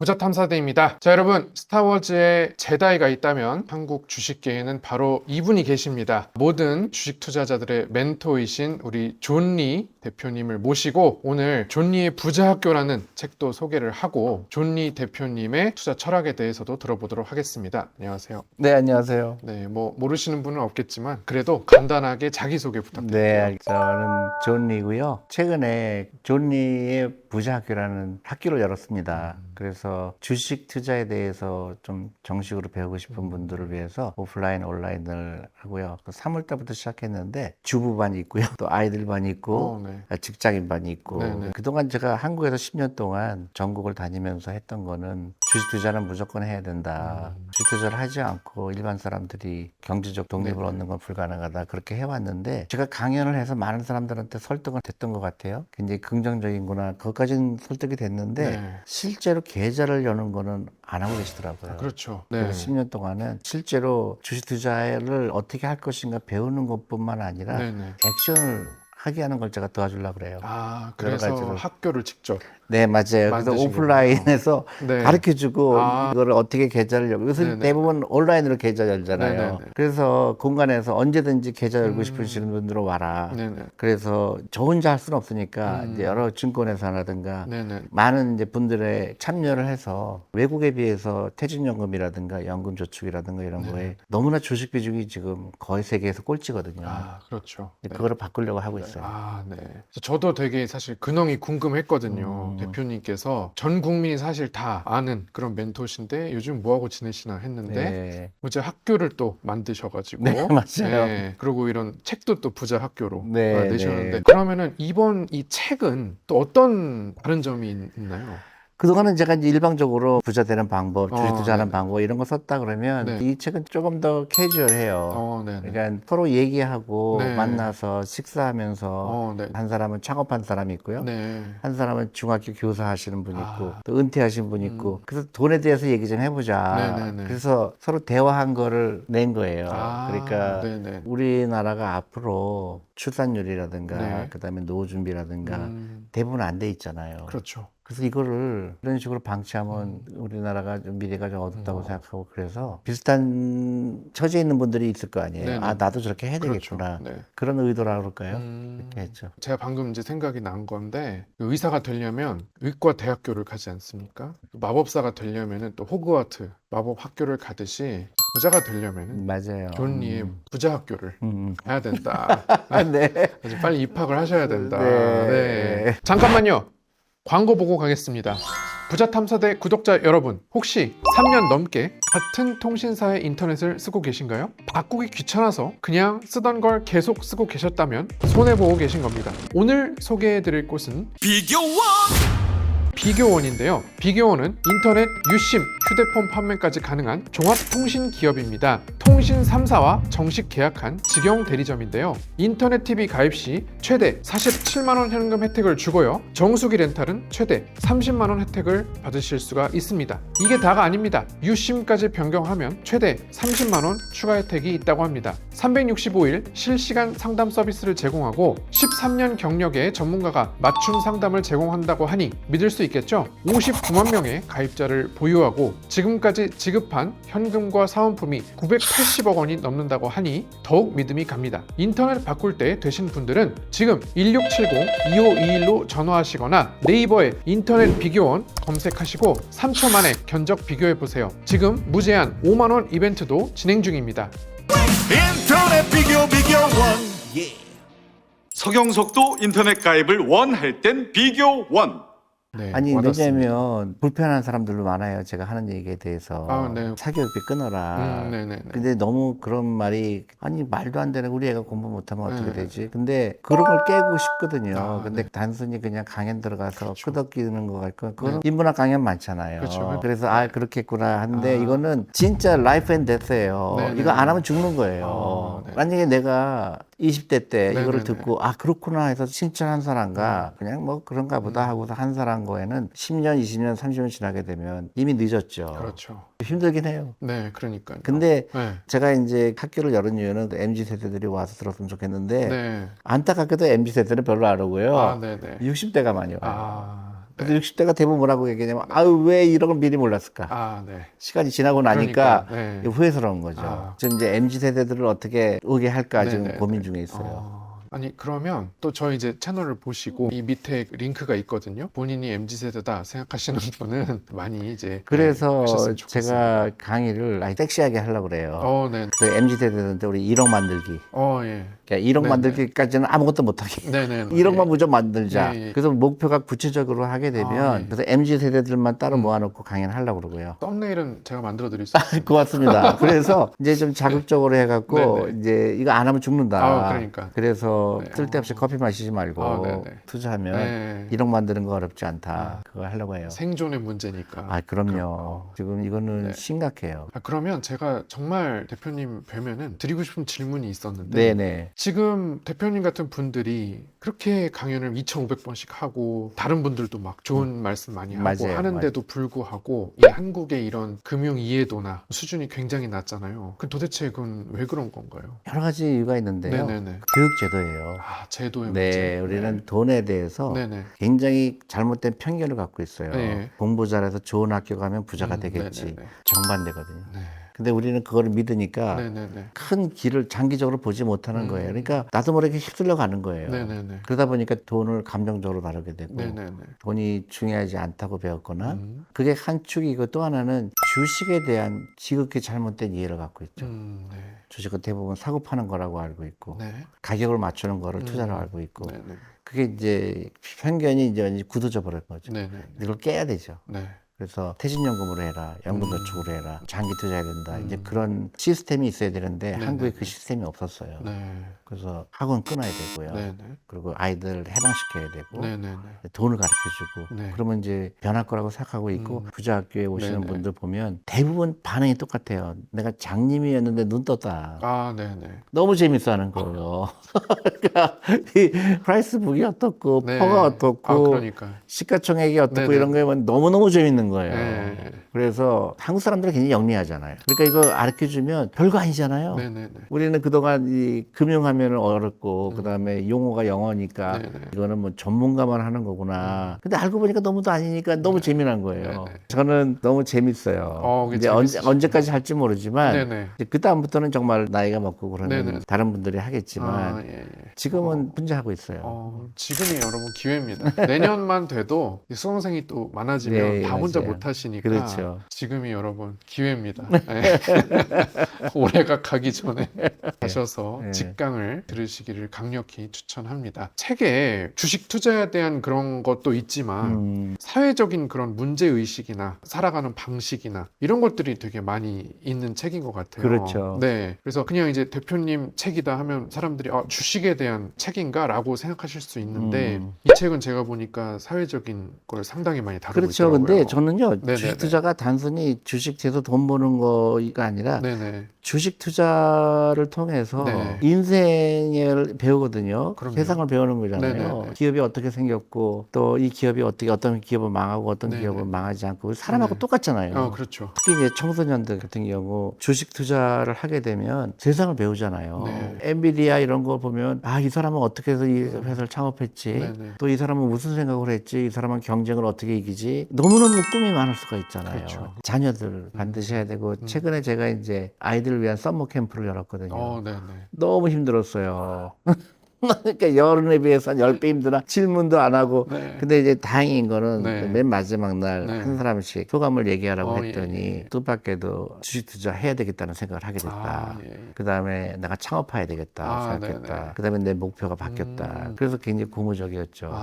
부자탐사대입니다. 자, 여러분, 스타워즈에 제다이가 있다면 한국 주식계에는 바로 이분이 계십니다. 모든 주식 투자자들의 멘토이신 우리 존 리 대표님을 모시고 오늘 존 리의 부자학교라는 책도 소개를 하고 존 리 대표님의 투자 철학에 대해서도 들어보도록 하겠습니다. 안녕하세요. 네, 안녕하세요. 네, 뭐 모르시는 분은 없겠지만 그래도 간단하게 자기소개 부탁드릴게요. 네, 저는 존 리고요. 최근에 존 리의 부자학교라는 학교를 열었습니다. 그래서 주식 투자에 대해서 좀 정식으로 배우고 싶은 분들을 위해서 오프라인, 온라인을 하고요. 3월 달부터 시작했는데 주부반이 있고요. 또 아이들반이 있고 네. 직장인반이 있고 네네. 그동안 제가 한국에서 10년 동안 전국을 다니면서 했던 거는 주식 투자는 무조건 해야 된다. 주식 투자를 하지 않고 일반 사람들이 경제적 독립을 네네. 얻는 건 불가능하다. 그렇게 해왔는데 제가 강연을 해서 많은 사람들한테 설득은 됐던 것 같아요. 굉장히 긍정적인구나. 그것까지는 설득이 됐는데 네. 실제로 계좌를 여는 거는 안 하고 계시더라고요. 그렇죠. 네. 그래서 10년 동안은 실제로 주식 투자를 어떻게 할 것인가 배우는 것뿐만 아니라 네네. 액션을 하게 하는 걸 제가 도와주려고 그래요. 아, 여러 그래서 가지로. 학교를 직접. 네, 맞아요. 그래서 만드신 오프라인에서 네. 가르쳐주고 아. 이거를 어떻게 계좌를 열고 요새 네네. 대부분 온라인으로 계좌 열잖아요. 네네네. 그래서 공간에서 언제든지 계좌 열고 싶으시는 분들은 와라. 네네. 그래서 저 혼자 할 수는 없으니까 이제 여러 증권회사라든가 네네. 많은 이제 분들의 참여를 해서 외국에 비해서 퇴직연금이라든가 연금저축이라든가 이런 거에 너무나 주식 비중이 지금 거의 세계에서 꼴찌거든요. 아, 그렇죠. 네. 그거를 바꾸려고 하고 있어요. 아, 네. 그래서 저도 되게 사실 근황이 궁금했거든요. 대표님께서 전 국민이 사실 다 아는 그런 멘토신데 요즘 뭐 하고 지내시나 했는데 네. 부자 학교를 또 만드셔가지고 네, 맞아요. 네. 그리고 이런 책도 또 부자 학교로 네, 내셨는데 네. 그러면은 이번 이 책은 또 어떤 다른 점이 있나요? 그동안은 제가 이제 일방적으로 부자 되는 방법, 주식 투자하는 네네. 방법 이런 거 썼다 그러면 네. 이 책은 조금 더 캐주얼해요. 네네. 그러니까 서로 얘기하고 네. 만나서 식사하면서 네. 한 사람은 창업한 사람이 있고요. 네. 한 사람은 중학교 교사 하시는 분 있고 아. 또 은퇴하신 분 있고 그래서 돈에 대해서 얘기 좀 해보자. 네네네. 그래서 서로 대화한 거를 낸 거예요. 아, 그러니까 네네. 우리나라가 앞으로 출산율이라든가 네. 그다음에 노후 준비라든가 음, 대부분 안 돼 있잖아요. 그렇죠. 그래서 이거를 이런 식으로 방치하면 우리나라가 좀 미래가 좀 어둡다고 생각하고 그래서 비슷한 처지에 있는 분들이 있을 거 아니에요. 네네. 아, 나도 저렇게 해야 그렇죠. 되겠구나. 네. 그런 의도라 그럴까요? 이렇게 했죠. 제가 방금 이제 생각이 난 건데 의사가 되려면 의과 대학교를 가지 않습니까? 또 마법사가 되려면은 또 호그와트 마법 학교를 가듯이 부자가 되려면은 맞아요. 존 리의 부자 학교를 음. 가야 된다. 네. 아주 빨리 입학을 하셔야 된다. 네. 네. 잠깐만요. 광고 보고 가겠습니다. 부자탐사대 구독자 여러분, 혹시 3년 넘게 같은 통신사의 인터넷을 쓰고 계신가요? 바꾸기 귀찮아서 그냥 쓰던 걸 계속 쓰고 계셨다면 손해보고 계신 겁니다. 오늘 소개해드릴 곳은 비교원인데요. 비교원은 인터넷, 유심, 휴대폰 판매까지 가능한 종합통신 기업입니다. 통신 3사와 정식 계약한 직영 대리점인데요. 인터넷 TV 가입 시 최대 47만원 현금 혜택을 주고요. 정수기 렌탈은 최대 30만원 혜택을 받으실 수가 있습니다. 이게 다가 아닙니다. 유심까지 변경하면 최대 30만원 추가 혜택이 있다고 합니다. 365일 실시간 상담 서비스를 제공하고 13년 경력의 전문가가 맞춤 상담을 제공한다고 하니 믿을 수 있겠죠? 59만 명의 가입자를 보유하고 지금까지 지급한 현금과 사은품이 980억 원이 넘는다고 하니 더욱 믿음이 갑니다. 인터넷 바꿀 때 되신 분들은 지금 1670-2521로 전화하시거나 네이버에 인터넷 비교원 검색하시고 3초 만에 견적 비교해보세요. 지금 무제한 5만 원 이벤트도 진행 중입니다. 인터넷 비교원 서경석도 인터넷 가입을 원할 땐 비교원. 네, 아니, 와닿습니다. 왜냐면 불편한 사람들도 많아요. 제가 하는 얘기에 대해서. 아, 네. 사교육비 끊어라. 네네네. 근데 너무 그런 말이 아니 말도 안 되는 우리 애가 공부 못하면 어떻게 네. 되지? 근데 그런 걸 깨고 싶거든요. 아, 근데 네. 단순히 그냥 강연 들어가서 그렇죠. 끄덕이는 거 같고 그건 인문학 강연 많잖아요. 그렇죠. 그래서 아 그렇겠구나 하는데 아. 이거는 진짜 라이프 앤 데스예요. 네네네. 이거 안 하면 죽는 거예요. 네. 만약에 내가 20대 때 네네네. 이거를 듣고 아 그렇구나 해서 칭찬한 사람과 그냥 뭐 그런가 보다 하고서 한 사람 거에는 10년, 20년, 30년 지나게 되면 이미 늦었죠. 그렇죠. 힘들긴 해요. 네, 그러니까요. 근데 네. 제가 이제 학교를 열은 이유는 MZ 세대들이 와서 들었으면 좋겠는데 네. 안타깝게도 MZ 세대는 별로 안 오고요. 아, 네네. 60대가 많이 와요. 아, 그래서 60대가 대부분 뭐라고 얘기하냐면 아유 왜 이런 걸 미리 몰랐을까. 아, 네. 시간이 지나고 나니까 그러니까, 네. 후회스러운 거죠. 아. 지금 이제 MZ 세대들을 어떻게 오게 할까 지금 네네. 고민 중에 있어요. 아니 그러면 또 저희 이제 채널을 보시고 이 밑에 링크가 있거든요. 본인이 MZ세대다 생각하시는 분은 많이 이제 그래서 하셨으면 좋겠습니다. 제가 강의를 아주 섹시하게 하려고 그래요. 네. 그 MZ 세대들한테 우리 1억 만들기. 예. 그러니까 1억 네네. 만들기까지는 아무것도 못하게. 네네. 1억만 무조건 만들자. 예, 예. 그래서 목표가 구체적으로 하게 되면 예. 그래서 MZ 세대들만 따로 모아놓고 강의를 하려고 그러고요. 썸네일은 제가 만들어 드릴 수 있습니다. 고맙습니다. 그래서 이제 좀 자극적으로 해갖고 네네. 이제 이거 안 하면 죽는다. 그러니까. 그래서 네. 쓸데없이 커피 마시지 말고 네네. 투자하면 네. 1억 만드는 거 어렵지 않다. 그거 하려고 해요. 생존의 문제니까. 그럼요. 지금 이거는 네. 심각해요. 그러면 제가 정말 대표님 뵈면은 드리고 싶은 질문이 있었는데 네네. 지금 대표님 같은 분들이 그렇게 강연을 2,500번씩 하고 다른 분들도 막 좋은 말씀 많이 하고 맞아요. 하는데도 불구하고 이 한국의 이런 금융 이해도나 수준이 굉장히 낮잖아요. 그 도대체 그건 왜 그런 건가요? 여러 가지 이유가 있는데요. 네네네. 교육 제도예요. 제도의 네, 문제. 우리는 돈에 대해서 네네. 굉장히 잘못된 편견을 갖고 있어요. 네. 공부 잘해서 좋은 학교 가면 부자가 되겠지. 네네네. 정반대거든요. 네. 근데 우리는 그거를 믿으니까 네네네. 큰 길을 장기적으로 보지 못하는 거예요. 그러니까 나도 모르게 휩쓸려 가는 거예요. 네네네. 그러다 보니까 돈을 감정적으로 다루게 되고 네네네. 돈이 중요하지 않다고 배웠거나 음. 그게 한 축이고 또 하나는 주식에 대한 지극히 잘못된 이해를 갖고 있죠. 네. 주식은 대부분 사고 파는 거라고 알고 있고 네. 가격을 맞추는 거를 투자로 알고 있고 네네. 그게 이제 편견이 이제 굳어져 버린 거죠. 네네. 이걸 깨야 되죠. 네. 그래서 퇴직연금으로 해라, 연금저축으로 해라, 장기 투자해야 된다. 이제 그런 시스템이 있어야 되는데 네네. 한국에 그 시스템이 없었어요. 네. 그래서 학원 끊어야 되고요. 네네. 그리고 아이들 해방시켜야 되고 네네네. 돈을 가르쳐주고 네. 그러면 이제 변할 거라고 생각하고 있고 부자 학교에 오시는 네네. 분들 보면 대부분 반응이 똑같아요. 내가 장님이었는데 눈 떴다. 네네. 너무 재밌어하는 거예요. 그러니까 이 프라이스북이 어떻고 네. 퍼가 어떻고 그러니까. 시가총액이 어떻고 네네. 이런 거에 보면 너무너무 재밌는 거예요. 네. 그래서 한국 사람들은 굉장히 영리하잖아요. 그러니까 이거 가르쳐주면 별거 아니잖아요. 네네네. 우리는 그동안 이 금융하면 어렵고 그다음에 용어가 영어니까 네네. 이거는 뭐 전문가만 하는 거구나. 근데 알고 보니까 너무도 아니니까 너무 재미난 거예요. 네네. 저는 너무 재밌어요. 그게 이제 재밌으시죠. 언제까지 할지 모르지만 네네. 그 다음부터는 정말 나이가 먹고 그러면 네네. 다른 분들이 하겠지만 예. 지금은 혼자 하고 있어요. 지금이 여러분 기회입니다. 내년만 돼도 이 수강생이 또 많아지면 네, 다 혼자 맞아요. 못 하시니까 그렇죠. 지금이 여러분 기회입니다. 네. 올해가 가기 전에 하셔서 네. 직강을 들으시기를 강력히 추천합니다. 책에 주식 투자에 대한 그런 것도 있지만 사회적인 그런 문제 의식이나 살아가는 방식이나 이런 것들이 되게 많이 있는 책인 것 같아요. 그렇죠. 네, 그래서 그냥 이제 대표님 책이다 하면 사람들이 주식에 대한 책인가라고 생각하실 수 있는데 이 책은 제가 보니까 사회적인 걸 상당히 많이 다루고 그렇죠. 있더라고요. 근데 저는요 네네네. 주식 투자가 단순히 주식에서 돈 버는 거가 아니라 네네. 주식 투자를 통해서 네. 인생을 배우거든요. 그럼요. 세상을 배우는 거잖아요. 네네네. 기업이 어떻게 생겼고 또 이 기업이 어떻게 어떤 기업은 망하고 어떤 네네. 기업은 망하지 않고 사람하고 네. 똑같잖아요. 그렇죠. 특히 이제 청소년들 같은 경우 주식 투자를 하게 되면 세상을 배우잖아요. 네. 엔비디아 이런 거 보면 이 사람은 어떻게 해서 이 회사를 창업했지 네네. 또 이 사람은 무슨 생각을 했지 이 사람은 경쟁을 어떻게 이기지 너무너무 꿈이 많을 수가 있잖아요. 그렇죠. 자녀들 반드시 해야 되고 최근에 제가 이제 아이들을 위한 썸머 캠프를 열었거든요. 네네. 너무 힘들었어요. 그러니까 여름에 비해서 한 10배 힘드나 질문도 안 하고 네. 근데 이제 다행인 거는 네. 맨 마지막 날 네. 한 사람씩 소감을 얘기하라고 예, 했더니 예. 뜻밖에도 주식 투자 해야 되겠다는 생각을 하게 됐다. 예. 그 다음에 내가 창업해야 되겠다 생각했다. 네네. 그 다음에 내 목표가 바뀌었다. 그래서 굉장히 고무적이었죠.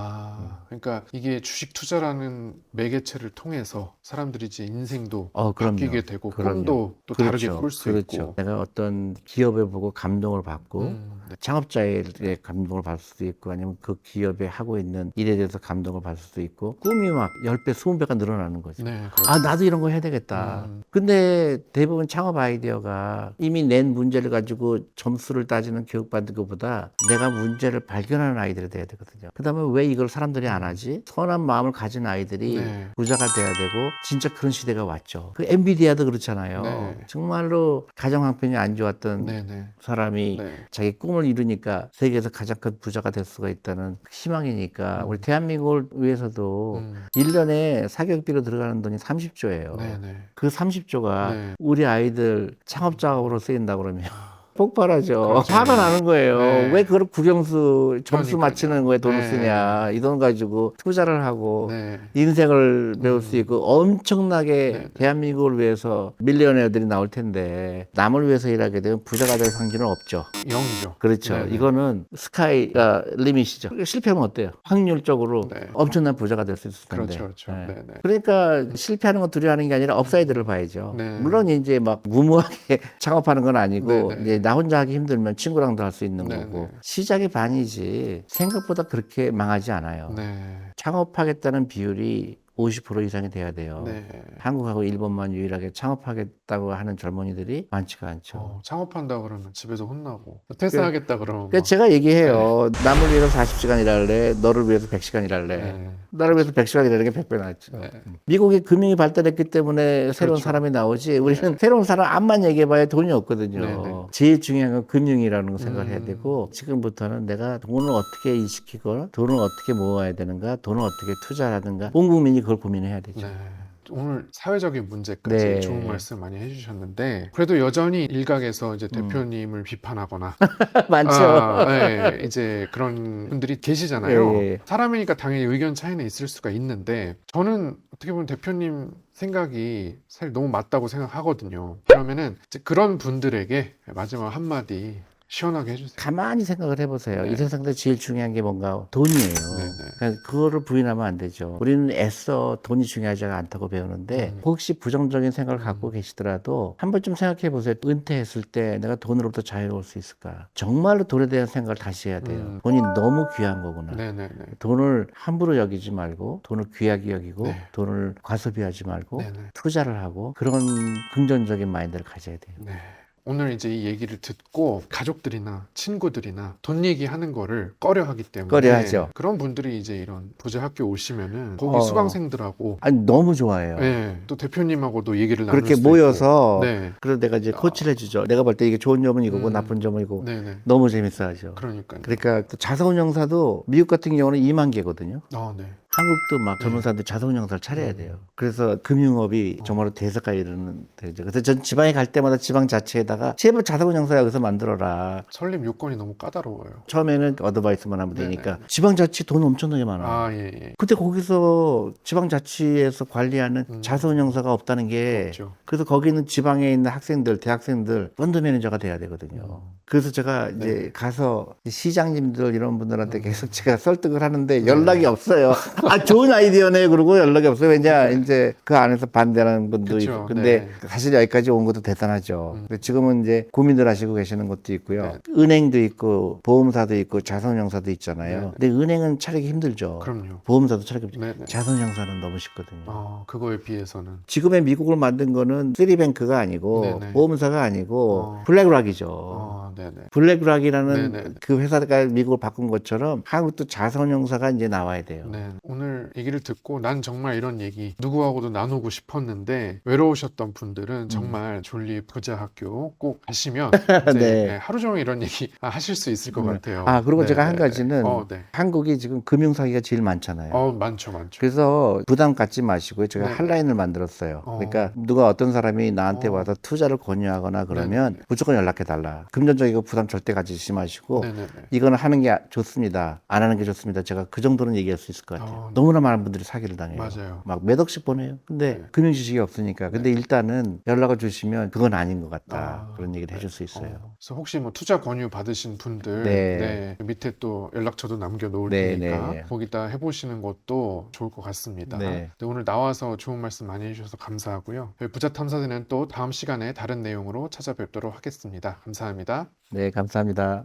그러니까 이게 주식 투자라는 매개체를 통해서 사람들이 이제 인생도 그럼요. 바뀌게 되고 그럼요. 꿈도 또 다르게 꿀 수 그렇죠. 있고. 내가 어떤 기업을 보고 감동을 받고 네. 창업자의 감동을 받을 수도 있고 아니면 그 기업에 하고 있는 일에 대해서 감동을 받을 수도 있고 꿈이 막 10배, 20배가 늘어나는 거죠. 네, 그렇죠. 나도 이런 거 해야 되겠다. 근데 대부분 창업 아이디어가 이미 낸 문제를 가지고 점수를 따지는 교육받는 것보다 내가 문제를 발견하는 아이들이 돼야 되거든요. 그 다음에 왜 이걸 사람들이 안 하지? 선한 마음을 가진 아이들이 네. 부자가 돼야 되고 진짜 그런 시대가 왔죠. 그 엔비디아도 그렇잖아요. 네. 정말로 가정 형편이 안 좋았던 네네. 사람이 네. 자기 꿈을 이루니까 세계에서 가장 큰 부자가 될 수가 있다는 희망이니까 우리 대한민국을 위해서도 음. 1년에 사교육비로 들어가는 돈이 30조예요. 네네. 그 30조가 네. 우리 아이들 창업 작업으로 쓰인다 그러면 폭발하죠. 그렇죠. 화가 나는 거예요. 네. 왜 그걸 국영수 점수 그러니까요. 맞추는 거에 돈을 네. 쓰냐. 이 돈 가지고 투자를 하고 네. 인생을 배울 수 있고 엄청나게 네. 대한민국을 위해서 밀리언어들이 나올 텐데 남을 위해서 일하게 되면 부자가 될 확률은 없죠. 0이죠. 그렇죠. 네네. 이거는 스카이가 리밋이죠. 실패하면 어때요? 확률적으로 네. 엄청난 부자가 될 수 있을 텐데. 그렇죠, 그렇죠. 네. 네네. 그러니까 실패하는 거 두려워하는 게 아니라 업사이드를 봐야죠. 네. 물론 이제 막 무모하게 창업하는 건 아니고 네네. 이제 나 혼자 하기 힘들면 친구랑도 할 수 있는 네네. 거고 시작이 반이지 생각보다 그렇게 망하지 않아요. 네. 창업하겠다는 비율이 50% 이상이 돼야 돼요. 네. 한국하고 일본만 유일하게 창업하겠다고 하는 젊은이들이 많지가 않죠. 창업한다 그러면 집에서 혼나고 퇴사하겠다 그러면 그러니까 제가 얘기해요. 남을 위해서 40시간 일할래, 너를 위해서 100시간 일할래. 네. 나를 위해서 100시간 일하는 게 100배 낫죠. 네. 미국이 금융이 발달했기 때문에 새로운 그렇죠. 사람이 나오지 우리는 새로운 사람 앞만 얘기해봐야 돈이 없거든요. 네네. 제일 중요한 건 금융이라는 거 생각을 해야 음. 되고 지금부터는 내가 돈을 어떻게 인식하고 돈을 어떻게 모아야 되는가 돈을 어떻게 투자하든가 온 국민이 그걸 고민해야 되죠. 네. 오늘 사회적인 문제까지 네. 좋은 말씀 많이 해주셨는데 그래도 여전히 일각에서 이제 대표님을 비판하거나 많죠. 네, 이제 그런 분들이 계시잖아요. 예. 사람이니까 당연히 의견 차이는 있을 수가 있는데 저는 어떻게 보면 대표님 생각이 사실 너무 맞다고 생각하거든요. 그러면은 이제 그런 분들에게 마지막 한마디 시원하게 해주세요. 가만히 생각을 해보세요. 네. 이 세상에서 제일 중요한 게 뭔가 돈이에요. 네네. 그러니까 그거를 부인하면 안 되죠. 우리는 애써 돈이 중요하지 않다고 배우는데 혹시 부정적인 생각을 갖고 계시더라도 한 번쯤 생각해 보세요. 은퇴했을 때 내가 돈으로부터 자유로울 수 있을까? 정말로 돈에 대한 생각을 다시 해야 돼요. 돈이 너무 귀한 거구나. 네네네. 돈을 함부로 여기지 말고 돈을 귀하게 여기고 네. 돈을 과소비하지 말고 네네. 투자를 하고 그런 긍정적인 마인드를 가져야 돼요. 네. 오늘 이제 이 얘기를 듣고 가족들이나 친구들이나 돈 얘기하는 거를 꺼려하기 때문에 꺼려하죠. 그런 분들이 이제 이런 부자 학교 오시면은 거기 어. 수강생들하고 아니 너무 좋아해요. 네, 또 대표님하고도 얘기를 나눌 그렇게 수도 모여서 있고. 네. 그래서 내가 이제 코치를 해주죠. 내가 볼 때 이게 좋은 점은 이거고 음. 나쁜 점은 이거고 네네. 너무 재밌어하죠. 그러니까요. 그러니까 또 자사운영사도 미국 같은 경우는 2만 개거든요. 네. 한국도 막 젊은 사람들 자사운영사를 차려야 돼요. 그래서 금융업이 정말로 대세까지 이르는 되죠. 그래서 전 지방에 갈 때마다 지방 자치에다가 제발 자사운영사 여기서 만들어라. 설립 요건이 너무 까다로워요. 처음에는 어드바이스만 하면 네네. 되니까 지방자치 돈 엄청나게 많아요. 아, 예, 예. 근데 거기서 지방자치에서 관리하는 자사운영사가 없다는 게 없죠. 그래서 거기는 지방에 있는 학생들, 대학생들 펀드 매니저가 돼야 되거든요. 그래서 제가 이제 가서 시장님들 이런 분들한테 계속 제가 설득을 하는데 연락이 없어요. 아, 좋은 아이디어네. 그러고 연락이 없어요. 왜냐, 이제 그 안에서 반대하는 분도 그쵸, 있고. 근데 네. 사실 여기까지 온 것도 대단하죠. 근데 지금은 이제 고민들 하시고 계시는 것도 있고요. 네. 은행도 있고, 보험사도 있고, 자산운용사도 있잖아요. 네. 근데 은행은 차리기 힘들죠. 그럼요. 보험사도 차리기 힘들죠. 네네. 자산운용사는 너무 쉽거든요. 그거에 비해서는. 지금의 미국을 만든 거는 쓰리뱅크가 아니고, 네네. 보험사가 아니고, 어. 블랙락이죠. 네네. 블랙락이라는 네네. 그 회사가 미국을 바꾼 것처럼 한국도 자산운용사가 이제 나와야 돼요. 네. 오늘 얘기를 듣고 난 정말 이런 얘기 누구하고도 나누고 싶었는데 외로우셨던 분들은 정말 존립 부자 학교 꼭 가시면 이제 네. 하루 종일 이런 얘기 하실 수 있을 것 같아요. 아, 그리고 네, 제가 네, 한 네. 가지는 네. 한국이 지금 금융사기가 제일 많잖아요. 많죠, 많죠. 그래서 부담 갖지 마시고요. 제가 네. 한라인을 만들었어요. 그러니까 누가 어떤 사람이 나한테 와서 투자를 권유하거나 그러면 네. 무조건 연락해달라. 금전적이고 부담 절대 가지지 마시고 네네네. 이거는 하는 게 좋습니다. 안 하는 게 좋습니다. 제가 그 정도는 얘기할 수 있을 것 같아요. 네. 너무나 많은 분들이 사기를 당해요. 맞아요. 막 몇 억씩 보내요. 근데 금융 지식이 없으니까. 근데 일단은 연락을 주시면 그건 아닌 것 같다. 그런 얘기를 해줄 수 있어요. 그래서 혹시 뭐 투자 권유 받으신 분들 네. 밑에 또 연락처도 남겨놓을 네, 테니까 네. 거기다 해보시는 것도 좋을 것 같습니다. 네. 네, 오늘 나와서 좋은 말씀 많이 해주셔서 감사하고요. 저희 부자 탐사대는 또 다음 시간에 다른 내용으로 찾아뵙도록 하겠습니다. 감사합니다. 네, 감사합니다.